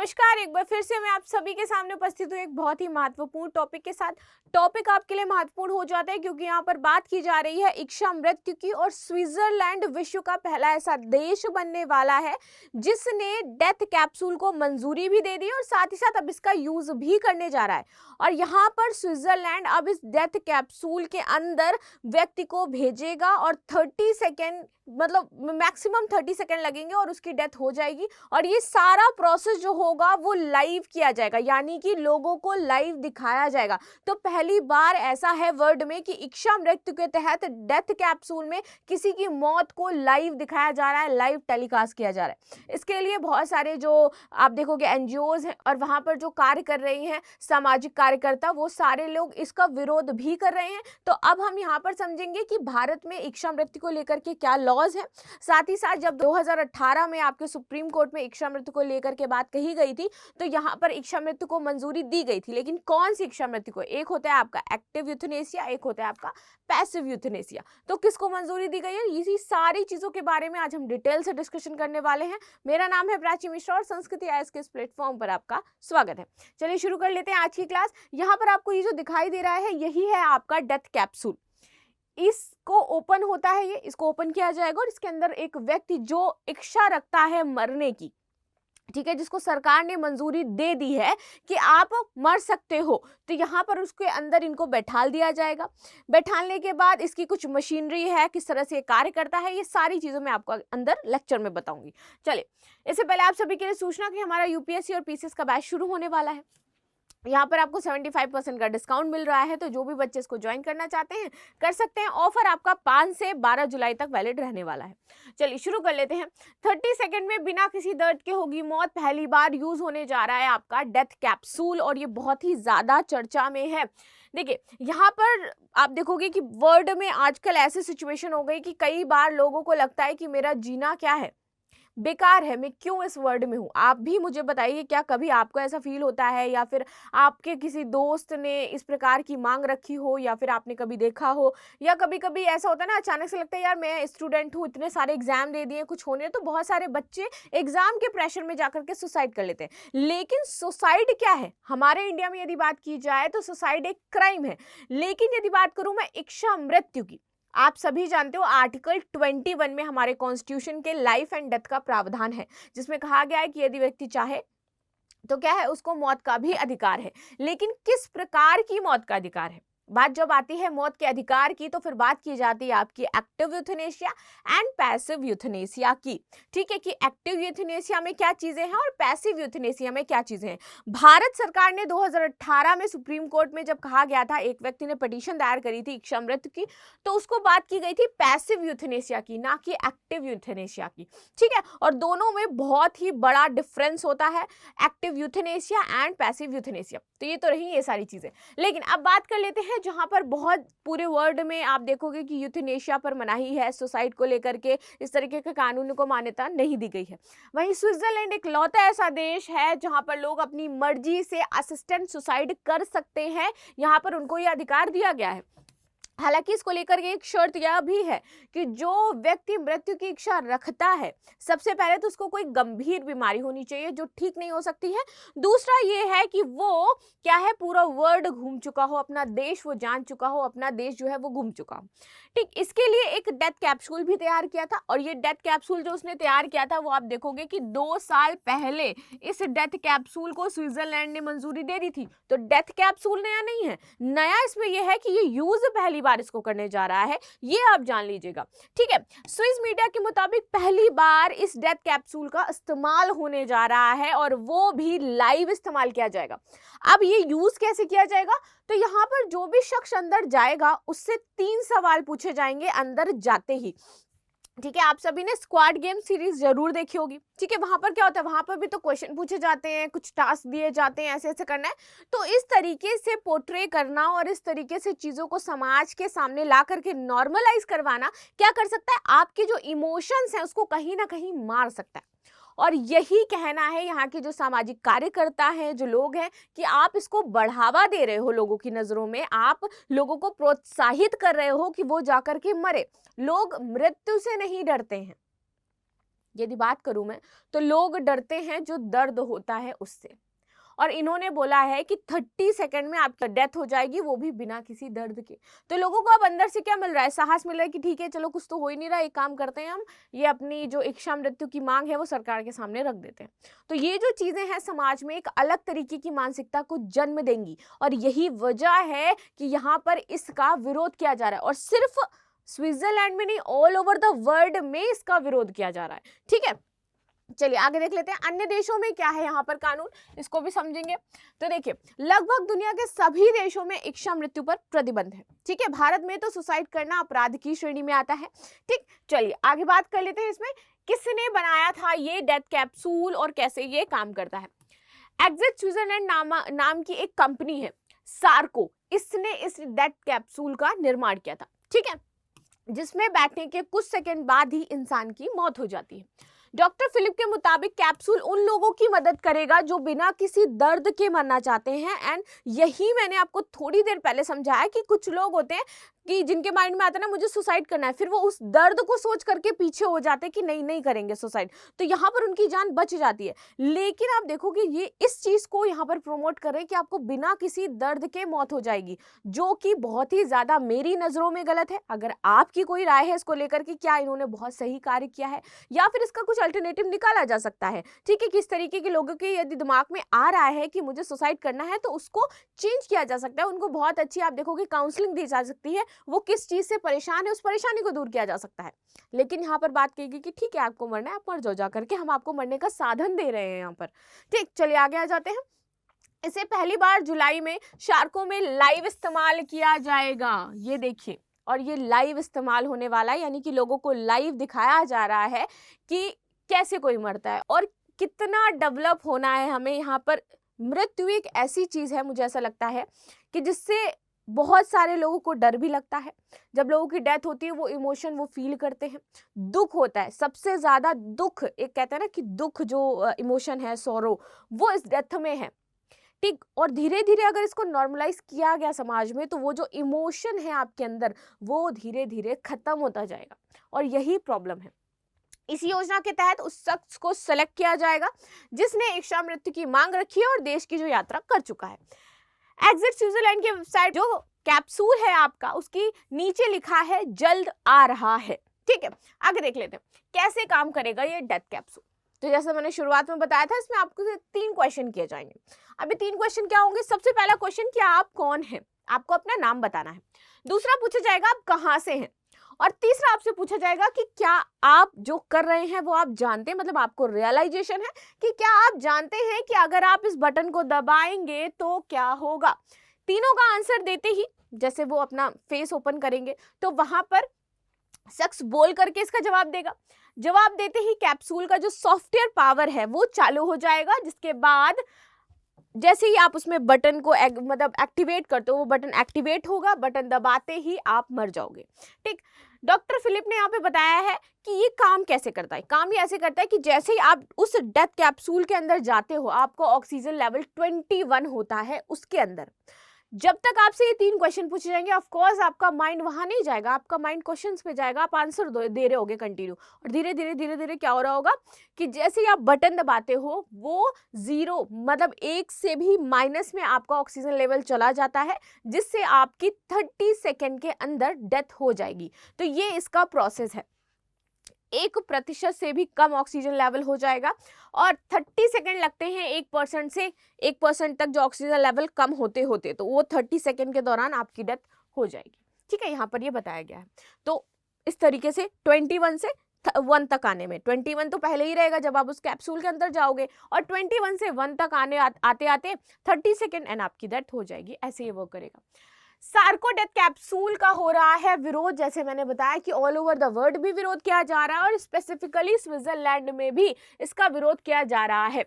नमस्कार, एक बार फिर से मैं आप सभी के सामने उपस्थित हूँ एक बहुत ही महत्वपूर्ण टॉपिक के साथ। टॉपिक आपके लिए महत्वपूर्ण हो जाता है क्योंकि यहाँ पर बात की जा रही है इच्छा मृत्यु की, और स्विट्जरलैंड विश्व का पहला ऐसा देश बनने वाला है जिसने डेथ कैप्सूल को मंजूरी भी दे दी और साथ ही साथ अब इसका यूज भी करने जा रहा है। और यहाँ पर स्विट्जरलैंड अब इस डेथ कैप्सूल के अंदर व्यक्ति को भेजेगा और 30 सेकेंड मतलब मैक्सिमम 30 सेकेंड लगेंगे और उसकी डेथ हो जाएगी। और ये सारा प्रोसेस जो होगा वो लाइव किया जाएगा, यानी कि लोगों को लाइव दिखाया जाएगा। तो पहली बार ऐसा है वर्ल्ड में कि इच्छा मृत्यु के तहत डेथ कैप्सूल में किसी की मौत को लाइव दिखाया जा रहा है, लाइव टेलीकास्ट किया जा रहा है। इसके लिए बहुत सारे जो आप देखोगे एनजीओज हैं और वहां पर जो कार्य कर रही हैं सामाजिक कार्यकर्ता, वो सारे लोग इसका विरोध भी कर रहे हैं। तो अब हम यहाँ पर समझेंगे कि भारत में इच्छा मृत्यु को लेकर के क्या लॉज है। साथ ही साथ जब 2018 में आपके सुप्रीम कोर्ट में इच्छा मृत्यु को लेकर के बात कही गई थी तो यहाँ पर इच्छा मृत्यु को मंजूरी दी गई थी, लेकिन कौन सी इच्छा मृत्यु को? एक होता है आपका एक्टिव यूथनेसिया, एक होता है आपका पैसिव यूथनेसिया। तो किसको मंजूरी दी गई है, इसी सारी चीजों के बारे में आज हम डिटेल से डिस्कशन करने वाले हैं। मेरा नाम है प्राची मिश्रा और संस्कृति आईएएस के इस प्लेटफॉर्म पर आपका स्वागत है। चलिए शुरू कर लेते हैं आज की क्लास। यहाँ पर आपको ये जो दिखाई दे रहा है यही है आपका डेथ कैप्सूल। इसको ओपन होता है, ये इसको ओपन किया जाएगा और इसके अंदर एक व्यक्ति जो इच्छा रखता है मरने की, ठीक है, जिसको सरकार ने मंजूरी दे दी है कि आप मर सकते हो, तो यहाँ पर उसके अंदर इनको बैठाल दिया जाएगा। बैठालने के बाद इसकी कुछ मशीनरी है, किस तरह से कार्य करता है, ये सारी चीजें मैं आपको अंदर लेक्चर में बताऊंगी। चलिए, इससे पहले आप सभी के लिए सूचना कि हमारा यूपीएससी और पीसीएस का बैच शुरू होने वाला है। यहाँ पर आपको 75% का डिस्काउंट मिल रहा है, तो जो भी बच्चे इसको ज्वाइन करना चाहते हैं कर सकते हैं। ऑफर आपका 5 से 12 जुलाई तक वैलिड रहने वाला है। चलिए शुरू कर लेते हैं। 30 सेकंड में बिना किसी दर्द के होगी मौत, पहली बार यूज होने जा रहा है आपका डेथ कैप्सूल और ये बहुत ही ज्यादा चर्चा में है। देखिए, यहाँ पर आप देखोगे कि वर्ल्ड में आजकल ऐसी सिचुएशन हो गई कि कई बार लोगों को लगता है कि मेरा जीना क्या है, बेकार है, मैं क्यों इस वर्ल्ड में हूँ। आप भी मुझे बताइए, क्या कभी आपको ऐसा फील होता है या फिर आपके किसी दोस्त ने इस प्रकार की मांग रखी हो या फिर आपने कभी देखा हो, या कभी कभी ऐसा होता है ना, अचानक से लगता है यार मैं स्टूडेंट हूँ, इतने सारे एग्जाम दे दिए, कुछ होने, तो बहुत सारे बच्चे एग्जाम के प्रेशर में जाकर के सुसाइड कर लेते हैं। लेकिन सुसाइड क्या है, हमारे इंडिया में यदि बात की जाए तो सुसाइड एक क्राइम है। लेकिन यदि बात करूं मैं इच्छा मृत्यु की, आप सभी जानते हो आर्टिकल 21 में हमारे कॉन्स्टिट्यूशन के लाइफ एंड डेथ का प्रावधान है, जिसमें कहा गया है कि यदि व्यक्ति चाहे तो क्या है, उसको मौत का भी अधिकार है। लेकिन किस प्रकार की मौत का अधिकार है? बात जब आती है मौत के अधिकार की तो फिर बात की जाती है आपकी active euthanasia and passive euthanasia की। ठीक है, कि एक्टिव यूथनेसिया में क्या चीजें हैं और पैसिव यूथनेसिया में क्या चीजें हैं। भारत सरकार ने 2018 में सुप्रीम कोर्ट में जब कहा गया था, एक व्यक्ति ने पिटीशन दायर करी थी इच्छा मृत्यु की, तो उसको बात की गई थी पैसिव यूथनेसिया की, ना कि एक्टिव यूथनेसिया की। ठीक है, और दोनों में बहुत ही बड़ा डिफरेंस होता है, active euthanasia and passive euthanasia. तो ये तो रही ये सारी चीजें। लेकिन अब बात कर लेते हैं जहां पर बहुत पूरे वर्ल्ड में आप देखोगे कि यूथनेशिया पर मनाही है, सुसाइड को लेकर के इस तरीके के कानून को मान्यता नहीं दी गई है। वहीं स्विट्जरलैंड एक लौता ऐसा देश है जहां पर लोग अपनी मर्जी से असिस्टेंट सुसाइड कर सकते हैं, यहां पर उनको यह अधिकार दिया गया है। हालांकि इसको लेकर के एक शर्त यह भी है कि जो व्यक्ति मृत्यु की इच्छा रखता है, सबसे पहले तो उसको कोई गंभीर बीमारी होनी चाहिए जो ठीक नहीं हो सकती है। दूसरा ये है कि वो क्या है, पूरा वर्ल्ड घूम चुका हो, अपना देश वो जान चुका हो, अपना देश जो है वो घूम चुका हो। ठीक, इसके लिए एक डेथ कैप्सूल भी तैयार किया था, और ये डेथ कैप्सूल जो उसने तैयार किया था वो आप देखोगे कि 2 साल पहले इस डेथ कैप्सूल को स्विट्जरलैंड ने मंजूरी दे दी थी। तो डेथ कैप्सूल नया नहीं है, नया इसमें यह है कि ये यूज पहली बार इसको करने जा रहा है, ये आप जान लीजिएगा। ठीक है, स्विस मीडिया के मुताबिक पहली बार इस डेथ कैप्सूल का इस्तेमाल होने जा रहा है और वो भी लाइव इस्तेमाल किया जाएगा। अब ये यूज कैसे किया जाएगा, तो यहाँ पर जो भी शख्स अंदर जाएगा उससे 3 सवाल पूछे जाएंगे अंदर जाते ही। ठीक है, आप सभी ने स्क्वाड गेम सीरीज जरूर देखी होगी। ठीक है, वहां पर क्या होता है, वहां पर भी तो क्वेश्चन पूछे जाते हैं, कुछ टास्क दिए जाते हैं, ऐसे ऐसे करना है। तो इस तरीके से पोर्ट्रे करना और इस तरीके से चीजों को समाज के सामने ला करके नॉर्मलाइज करवाना क्या कर सकता है, आपके जो इमोशंस हैं उसको कहीं ना कहीं मार सकता है। और यही कहना है यहाँ के जो सामाजिक कार्यकर्ता हैं, जो लोग हैं, कि आप इसको बढ़ावा दे रहे हो लोगों की नजरों में, आप लोगों को प्रोत्साहित कर रहे हो कि वो जाकर के मरे। लोग मृत्यु से नहीं डरते हैं, यदि बात करूं मैं, तो लोग डरते हैं जो दर्द होता है उससे। और इन्होंने बोला है कि 30 सेकंड में आपकी डेथ हो जाएगी, वो भी बिना किसी दर्द के। तो लोगों को अब अंदर से क्या मिल रहा है, साहस मिल रहा है कि ठीक है चलो कुछ तो हो ही नहीं रहा, एक काम करते हैं हम, ये अपनी जो इच्छा मृत्यु की मांग है वो सरकार के सामने रख देते हैं। तो ये जो चीजें हैं समाज में एक अलग तरीके की मानसिकता को जन्म देंगी, और यही वजह है कि यहाँ पर इसका विरोध किया जा रहा है। और सिर्फ स्विट्जरलैंड में नहीं, ऑल ओवर द वर्ल्ड में इसका विरोध किया जा रहा है। ठीक है, चलिए आगे देख लेते हैं अन्य देशों में क्या है यहाँ पर कानून, इसको भी समझेंगे। तो देखिए, लगभग दुनिया के सभी देशों में इच्छा मृत्यु पर प्रतिबंध है। ठीक है, भारत में तो सुसाइड करना अपराध की श्रेणी में आता है। ठीक, चलिए आगे बात कर लेते हैं इसमें किसने बनाया था ये डेथ कैप्सूल और कैसे ये काम करता है। एग्जिट स्विट्जरलैंड नाम की एक कंपनी है, सार्को, इसने इस डेथ कैप्सूल का निर्माण किया था। ठीक है, जिसमें बैठने के कुछ सेकंड बाद ही इंसान की मौत हो जाती है। डॉक्टर फिलिप के मुताबिक कैप्सूल उन लोगों की मदद करेगा जो बिना किसी दर्द के मरना चाहते हैं। एंड यही मैंने आपको थोड़ी देर पहले समझाया कि कुछ लोग होते हैं कि जिनके माइंड में आता है ना मुझे सुसाइड करना है, फिर वो उस दर्द को सोच करके पीछे हो जाते हैं कि नहीं नहीं करेंगे सुसाइड, तो यहाँ पर उनकी जान बच जाती है। लेकिन आप देखोगे ये इस चीज को यहाँ पर प्रमोट कर रहे हैं कि आपको बिना किसी दर्द के मौत हो जाएगी, जो कि बहुत ही ज्यादा मेरी नजरों में गलत है। अगर आपकी कोई राय है इसको लेकर कि क्या इन्होंने बहुत सही कार्य किया है या फिर इसका कुछ अल्टरनेटिव निकाला जा सकता है, ठीक है, किस तरीके के लोगों के यदि दिमाग में आ रहा है कि मुझे सुसाइड करना है तो उसको चेंज किया जा सकता है, उनको बहुत अच्छी आप देखोगे काउंसलिंग दी जा सकती है, वो किस चीज से परेशान है उस परेशानी को दूर किया जा सकता है। लेकिन यहाँ पर बात कहेगी कि ठीक है आपको मरना है, आप मर जाओ, जा करके हम आपको मरने का साधन दे रहे हैं यहाँ पर। ठीक, चलिए आगे आ जाते हैं। इसे पहली बार जुलाई में शार्कों में लाइव इस्तेमाल किया जाएगा, ये देखिए, और ये लाइव इस्तेमाल होने वाला है, यानी कि लोगों को लाइव दिखाया जा रहा है कि कैसे कोई मरता है और कितना डेवलप होना है हमें यहाँ पर। मृत्यु एक ऐसी चीज है, मुझे ऐसा लगता है कि जिससे बहुत सारे लोगों को डर भी लगता है। जब लोगों की डेथ होती है वो इमोशन वो फील करते हैं, दुख होता है, सबसे ज्यादा दुख, एक कहते हैं ना कि दुख जो इमोशन है, सौरो, वो इस डेथ में है। ठीक, और धीरे धीरे अगर इसको नॉर्मलाइज किया गया समाज में तो वो जो इमोशन है आपके अंदर वो धीरे धीरे खत्म होता जाएगा, और यही प्रॉब्लम है। इस योजना के तहत उस शख्स को सेलेक्ट किया जाएगा जिसने इच्छा मृत्यु की मांग रखी है और देश की जो यात्रा कर चुका है। एग्जिट स्विट्जरलैंड की वेबसाइट जो कैप्सूल है आपका, उसकी नीचे लिखा है जल्द आ रहा है। ठीक है, आगे देख लेते हैं कैसे काम करेगा ये डेथ कैप्सूल। तो जैसे मैंने शुरुआत में बताया था, इसमें आपको 3 क्वेश्चन किए जाएंगे। अभी 3 क्वेश्चन क्या होंगे, सबसे पहला क्वेश्चन कि आप कौन हैं, आपको अपना नाम बताना है। दूसरा पूछा जाएगा आप कहाँ से हैं, और तीसरा आपसे पूछा जाएगा कि क्या आप जो कर रहे हैं वो आप जानते हैं, मतलब आपको रियलाइजेशन है कि क्या आप जानते हैं कि अगर आप इस बटन को दबाएंगे तो क्या होगा। तीनों का आंसर देते ही जैसे वो अपना फेस ओपन करेंगे तो वहां पर शख्स बोल करके इसका जवाब देगा। जवाब देते ही कैप्सूल का जो सॉफ्टवेयर पावर है वो चालू हो जाएगा, जिसके बाद जैसे ही आप उसमें बटन को मतलब एक्टिवेट करते हो वो बटन एक्टिवेट होगा, बटन दबाते ही आप मर जाओगे। ठीक, डॉक्टर फिलिप ने यहाँ पे बताया है कि ये काम कैसे करता है। काम ये ऐसे करता है कि जैसे ही आप उस डेथ कैप्सूल के अंदर जाते हो आपको ऑक्सीजन लेवल 21 होता है उसके अंदर। जब तक आपसे ये 3 क्वेश्चन पूछे जाएंगे ऑफ कोर्स आपका माइंड वहां नहीं जाएगा, आपका माइंड क्वेश्चंस पे जाएगा, आप आंसर दे रहे होगे कंटिन्यू, और धीरे धीरे क्या हो रहा होगा कि जैसे ही आप बटन दबाते हो वो 0 मतलब 1 से भी माइनस में आपका ऑक्सीजन लेवल चला जाता है, जिससे आपकी 30 सेकेंड के अंदर डेथ हो जाएगी। तो ये इसका प्रोसेस है, 1% से भी कम ऑक्सीजन लेवल हो जाएगा, और 30 सेकेंड लगते हैं 1% से 1% तक जो ऑक्सीजन लेवल कम होते होते, तो वो 30 सेकेंड के दौरान आपकी डेथ हो जाएगी। ठीक है, यहाँ पर ये बताया गया है। तो इस तरीके से 21 से 1 तक आने में, 21 तो पहले ही रहेगा जब आप उस कैप्सूल के अंदर जाओगे, और 21 से 1 तक आते आते 30 सेकेंड एंड आपकी डेथ हो जाएगी। ऐसे ये वर्क करेगा। सार्को डेथ कैप्सूल का हो रहा है विरोध, जैसे मैंने बताया कि ऑल ओवर द वर्ल्ड भी विरोध किया जा रहा है, और स्पेसिफिकली स्विट्जरलैंड में भी इसका विरोध किया जा रहा है।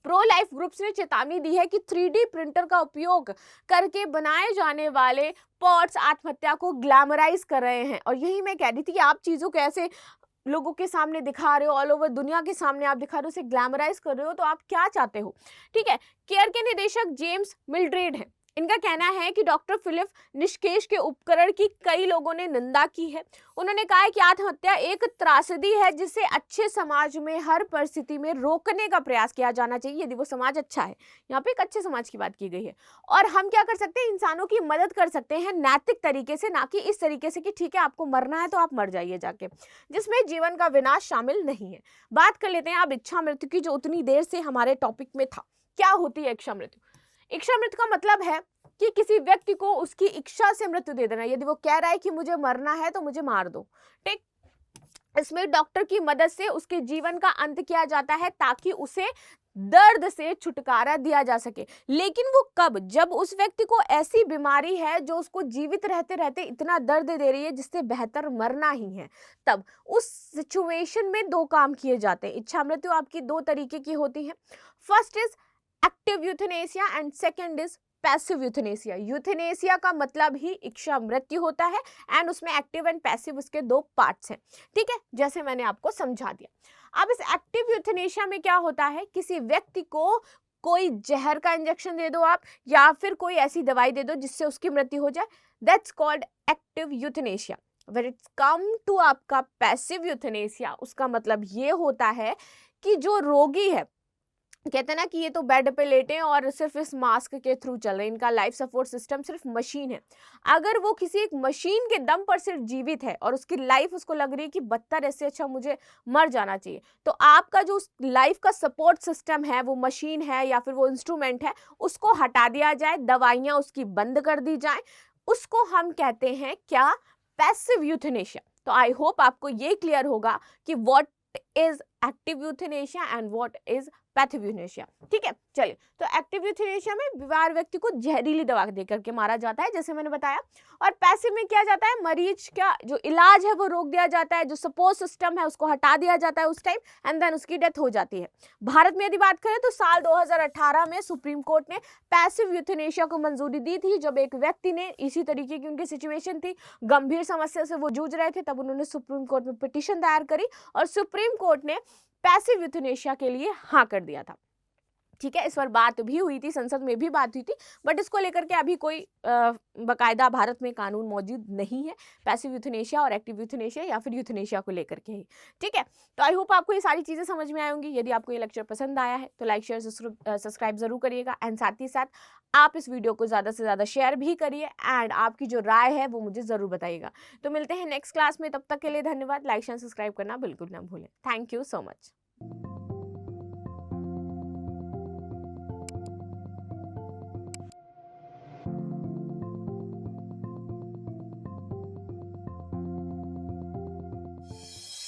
प्रो लाइफ ग्रुप्स ने चेतावनी दी है कि 3D प्रिंटर का उपयोग करके बनाए जाने वाले पॉट्स आत्महत्या को ग्लैमराइज कर रहे हैं। और यही मैं कह रही थी कि आप चीजों को ऐसे लोगों के सामने दिखा रहे हो, ऑल ओवर दुनिया के सामने आप दिखा रहे हो, उसे ग्लैमराइज कर रहे हो, तो आप क्या चाहते हो। ठीक है, केयर के निदेशक जेम्स मिल्ड्रेड हैं, इनका कहना है कि डॉक्टर फिलिप निष्केश के उपकरण की कई लोगों ने निंदा की है। उन्होंने कहा है कि आत्महत्या एक त्रासदी है जिसे अच्छे समाज में हर परिस्थिति में रोकने का प्रयास किया जाना चाहिए यदि वो समाज अच्छा है। यहाँ पे एक अच्छे समाज की बात की गई है। और हम क्या कर सकते हैं, इंसानों की मदद कर सकते हैं नैतिक तरीके से, ना कि इस तरीके से कि ठीक है आपको मरना है तो आप मर जाइए जाके, जिसमें जीवन का विनाश शामिल नहीं है। बात कर लेते हैं अब इच्छा मृत्यु की, जो उतनी देर से हमारे टॉपिक में था। क्या होती है इच्छा मृत्यु? इच्छा मृत्यु का मतलब है कि किसी व्यक्ति को उसकी इच्छा से मृत्यु दे देना। यदि वो कह रहा है कि मुझे मरना है तो मुझे मार दो, ठीक, इसमें डॉक्टर की मदद से उसके जीवन का अंत किया जाता है ताकि उसे दर्द से छुटकारा दिया जा सके। लेकिन वो कब? जब उस व्यक्ति को ऐसी बीमारी है जो उसको जीवित रहते रहते इतना दर्द दे रही है जिससे बेहतर मरना ही है, तब उस सिचुएशन में दो काम किए जाते हैं। इच्छा मृत्यु आपकी दो तरीके की होती है। First is active euthanasia and second is passive euthanasia. Euthanasia का मतलब ही इच्छा मृत्यु होता है एंड उसमें एक्टिव एंड पैसिव उसके दो पार्ट्स हैं, ठीक है, जैसे मैंने आपको समझा दिया। अब इस एक्टिव यूथेनेसिया में क्या होता है, किसी व्यक्ति को कोई जहर का इंजेक्शन दे दो आप, या फिर कोई ऐसी दवाई दे दो जिससे उसकी मृत्यु हो जाए, that's called active euthanasia. When it's come to आपका पैसिव यूथेनेसिया, उसका मतलब ये होता है कि जो रोगी है, कहते हैं ना कि ये तो बेड पे लेटे हैं और सिर्फ इस मास्क के थ्रू चल रहे हैं, इनका लाइफ सपोर्ट सिस्टम सिर्फ मशीन है। अगर वो किसी एक मशीन के दम पर सिर्फ जीवित है और उसकी लाइफ उसको लग रही है कि बदतर ऐसे अच्छा मुझे मर जाना चाहिए, तो आपका जो लाइफ का सपोर्ट सिस्टम है, वो मशीन है या फिर वो इंस्ट्रूमेंट है, उसको हटा दिया जाए, दवाइयाँ उसकी बंद कर दी जाए, उसको हम कहते हैं क्या? Passive euthanasia. तो आई होप आपको ये क्लियर होगा कि what is active euthanasia and what is passive euthanasia, ठीक है। चलिए, तो एक्टिव यूथेनेशिया में बीमार व्यक्ति को जहरीली दवा देकर के मारा जाता है, जैसे मैंने बताया। और पैसिव में क्या जाता है, मरीज का जो इलाज है वो रोक दिया जाता है, जो सपोर्ट सिस्टम है उसको हटा दिया जाता है उस टाइम, एंड देन उसकी डेथ हो जाती है। भारत में यदि बात करें तो साल 2018 में सुप्रीम कोर्ट ने पैसिव यूथेनेशिया को मंजूरी दी थी। जब एक व्यक्ति ने इसी तरीके की उनकी सिचुएशन थी, गंभीर समस्या से वो जूझ रहे थे, तब उन्होंने सुप्रीम कोर्ट में पिटीशन दायर करी और सुप्रीम कोर्ट ने पैसिव यूथेनेशिया के लिए हाँ कर दिया था, ठीक है। इस पर बात भी हुई थी, संसद में भी बात हुई थी, बट इसको लेकर के अभी कोई बकायदा भारत में कानून मौजूद नहीं है पैसिव यूथेनेशिया और एक्टिव यूथेनेशिया या फिर यूथेनेशिया को लेकर के ही, ठीक है। तो आई होप आपको ये सारी चीज़ें समझ में आई होंगी। यदि आपको ये लेक्चर पसंद आया है तो लाइक शेयर सब्सक्राइब जरूर करिएगा, एंड साथ ही साथ आप इस वीडियो को ज़्यादा से ज़्यादा शेयर भी करिए, एंड आपकी जो राय है वो मुझे ज़रूर बताइएगा। तो मिलते हैं नेक्स्ट क्लास में, तब तक के लिए धन्यवाद। लाइक शेयर सब्सक्राइब करना बिल्कुल ना भूलें। Thank you so much.